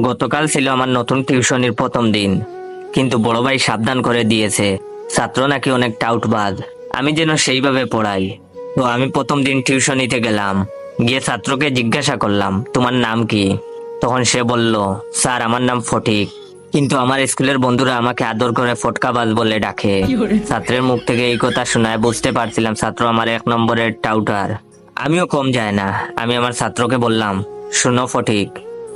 গতকাল ছিল আমার নতুন টিউশনির প্রথম দিন, কিন্তু বড় ভাই সাবধান করে দিয়েছে ছাত্র নাকি অনেক টাউটবাজ, আমি যেন সেইভাবে পড়াই। তো আমি প্রথম দিন টিউশনিতে গেলাম, গিয়ে ছাত্রকে জিজ্ঞাসা করলাম তোমার নাম কি। তখন সে বলল, স্যার আমার নাম ফটিক, কিন্তু আমার স্কুলের বন্ধুরা আমাকে আদর করে ফটকাবাজ বলে ডাকে। ছাত্রের মুখ থেকে এই কথা শোনায় বুঝতে পারছিলাম ছাত্র আমার 1 নম্বরের টাউটার। আমিও কম যায় না। আমি আমার ছাত্রকে বললাম, শোনো ফটিক,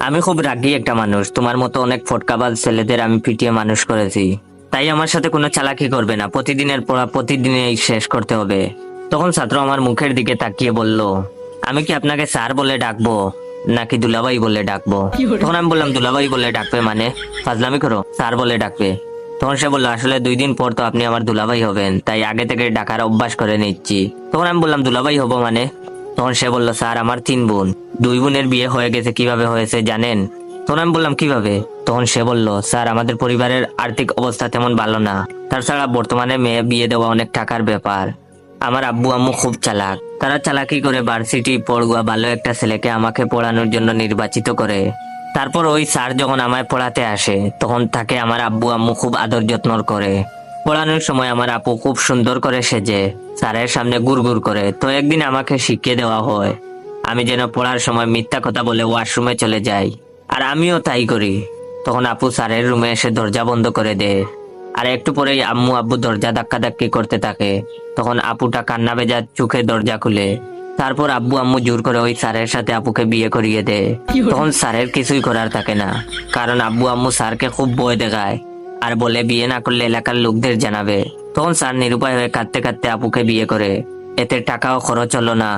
আমি খুব রাগী একটা মানুষ, তোমার মতো অনেক ফটকাবাজ ছেলেদের আমি পিটিয়ে মানুষ করেছি, তাই আমার সাথে কোনো চালাকি করবে না, প্রতিদিনের পড়া প্রতিদিনই শেষ করতে হবে। তখন ছাত্র আমার মুখের দিকে তাকিয়ে বলল, আমি কি আপনাকে স্যার বলে ডাকবো নাকি দুলাভাই বলে ডাকবো? তখন আমি বললাম, দুলাভাই বলে ডাকবে মানে? ফাজলামি করো, স্যার বলে ডাকবে। তখন সে বললো, আসলে 2 দিন পর তো আপনি আমার দুলাভাই হবেন, তাই আগে থেকে ডাকার অভ্যাস করে নিচ্ছি। তখন আমি বললাম, দুলাভাই হবো মানে? তখন সে বললো, স্যার আমার 3 বোন, 2 বোনের বিয়ে হয়ে গেছে, কিভাবে হয়েছে জানেন? তখন আমি বললাম, কিভাবে? তখন সে বলল, স্যার আমাদের পরিবারের আর্থিক অবস্থা তেমন ভালো না, তাছাড়া বর্তমানে মেয়ে বিয়ে দেওয়া অনেক টাকার ব্যাপার। আমার আব্বু আম্মু খুব চালাক, তারা চালাকি করে ভার্সিটি পড়ুয়া ভালো একটা ছেলেকে আমাকে পড়ানোর জন্য নির্বাচিত করে। তারপর ওই স্যার যখন আমায় পড়াতে আসে তখন তাকে আমার আব্বু আম্মু খুব আদর যত্ন করে। পড়ানোর সময় আমার আপু খুব সুন্দর করে সেজে স্যারের সামনে গুড়গুড় করে। তো একদিন আমাকে শিখিয়ে দেওয়া হয় আমি যেন পড়ার সময় মিথ্যা কথা বলে ওয়াশরুমে চলে যাই, আর আমিও তাই করি। তখন আপু স্যারের রুমে এসে দরজা বন্ধ করে দেয়, আর একটু পরেই আম্মু আব্বু দরজা ধাক্কাধাক্কি করতে থাকে। তখন আপুটা কান্না ভেজা চোখে দরজা খুলে। তারপর আব্বু আম্মু জোর করে ওই স্যারের সাথে আপুকে বিয়ে করিয়ে দেয়। তখন স্যারের কিছুই করার থাকে না, কারণ আব্বু আম্মু স্যারকে খুব ভয় দেখায় আর বলে বিয়ে না করলে এলাকার লোকদের জানাবে। তখন স্যার নিরুপায় হয়ে কাঁদতে কাঁদতে আপুকে বিয়ে করে। এতে টাকাও খরচ হলো না,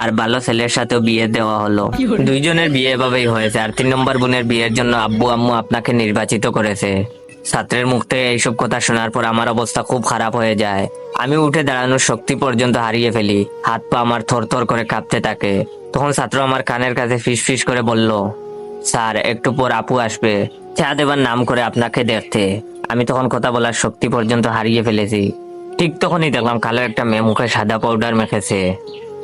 আর ভালো ছেলের সাথেও বিয়ে দেওয়া হলো। 2 জনের বিয়ে এভাবেই হয়েছে, আর 3 নম্বর বোনের বিয়ের জন্য আব্বু আম্মু আপনাকে নির্বাচিত করেছে। ছাত্রের মুখ থেকে এইসব কথা শোনার পর আমার অবস্থা খুব খারাপ হয়ে যায়। আমি উঠে দাঁড়ানোর শক্তি পর্যন্ত হারিয়ে ফেলি, হাত পা আমার থরথর করে কাঁপতে থাকে। তখন ছাত্র আমার কানের কাছে ফিসফিস করে বলল, স্যার একটু পর আপু আসবে চা দেবার নাম করে আপনাকে দেখতে। আমি তখন কথা বলার শক্তি পর্যন্ত হারিয়ে ফেলেছি। ঠিক তখনই দেখলাম কালো একটা মেয়ে মুখে সাদা পাউডার মেখেছে,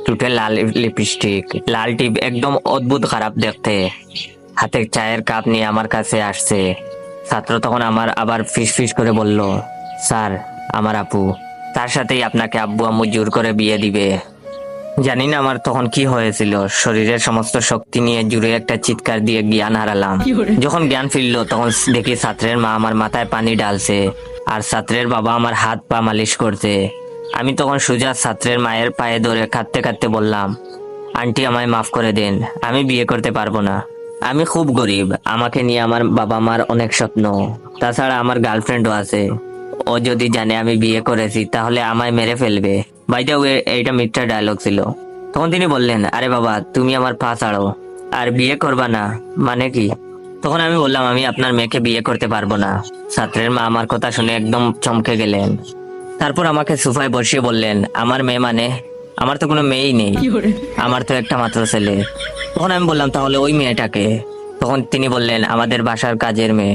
টুটে লাল লিপস্টিক, লাল টিপ, একদম অদ্ভুত খারাপ দেখতে, হাতে চায়ের কাপ নিয়ে আমার কাছে আসছে। ছাত্র তখন আমার আবার ফিসফিস করে বলল, স্যার আমার আপু, তার সাথেই আপনাকে আব্বু আম্মু জোর করে বিয়ে দিবে। জানি না আমার তখন কি হয়েছিল, শরীরের সমস্ত শক্তি নিয়ে জুড়ে একটা চিৎকার দিয়ে জ্ঞান হারালাম। যখন জ্ঞান ফিরলো তখন দেখি ছাত্রের মা আমার মাথায় পানি ঢালছে, আর ছাত্রের বাবা আমার হাত পা মালিশ করছে। আমি তখন সোজা ছাত্রের মায়ের পায়ে ধরে কাঁদতে কাঁদতে বললাম, আন্টি আমায় মাফ করে দিন, আমি বিয়ে করতে পারবো না, আমি খুব গরিব, আমাকে নিয়ে আমার বাবা মার অনেক স্বপ্ন, তাছাড়া আমার গার্লফ্রেন্ডও আছে, ও যদি জানে আমি বিয়ে করেছি তাহলে আমায় মেরে ফেলবে। বাই দ্য ওয়ে এইটা মিথ্যা ডায়লগ ছিল। তখন তিনি বললেন, আরে বাবা তুমি আমার পা ছাড়ো, আর বিয়ে করবা না মানে কি? তখন আমি বললাম, আমি আপনার মেয়েকে বিয়ে করতে পারবো না। ছাত্রের মা আমার কথা শুনে একদম চমকে গেলেন। তারপর আমাকে সোফায় বসিয়ে বললেন, আমার মেয়ে মানে? আমার তো কোনো মেয়েই নেই, আমার তো একটা মাত্র ছেলে। তখন আমি বললাম, তাহলে ওই মেয়েটাকে? তখন তিনি বললেন, আমাদের বাসার কাজের মেয়ে।